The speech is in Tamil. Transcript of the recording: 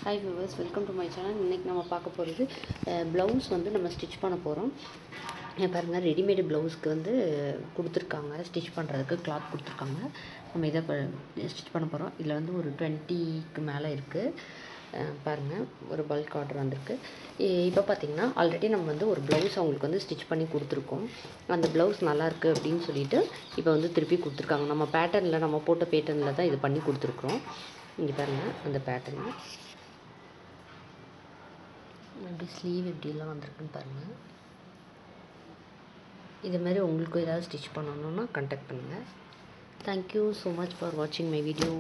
Hi viewers, welcome to my channel. இன்றைக்கி நம்ம பார்க்க போகிறது ப்ளவுஸ் வந்து நம்ம ஸ்டிச் பண்ண போகிறோம். பாருங்கள், ரெடிமேடு ப்ளவுஸ்க்கு வந்து கொடுத்துருக்காங்க, ஸ்டிச் பண்ணுறதுக்கு கிளாத் கொடுத்துருக்காங்க. நம்ம இதை ஸ்டிச் பண்ண போகிறோம். இதில் வந்து ஒரு 20க்கு மேலே இருக்குது. பாருங்கள், ஒரு பல்க் ஆர்டர் வந்திருக்கு. இப்போ பார்த்திங்கன்னா ஆல்ரெடி நம்ம வந்து ஒரு ப்ளவுஸ் அவங்களுக்கு வந்து ஸ்டிச் பண்ணி கொடுத்துருக்கோம். அந்த ப்ளவுஸ் நல்லாயிருக்கு அப்படின்னு சொல்லிட்டு இப்போ வந்து திருப்பி கொடுத்துருக்காங்க. நம்ம பேட்டர்னில், நம்ம போட்ட பேட்டர்னில் தான் இது பண்ணி கொடுத்துருக்குறோம். இங்கே பாருங்கள், அந்த பேட்டர்னு அப்படி ஸ்லீவ் எப்படிலாம் வந்திருக்குன்னு பாருங்கள். இது மாதிரி உங்களுக்கும் ஏதாவது ஸ்டிச் பண்ணணுன்னா கான்டாக்ட் பண்ணுங்கள். தேங்க்யூ ஸோ மச் ஃபார் வாட்சிங் மை வீடியோ.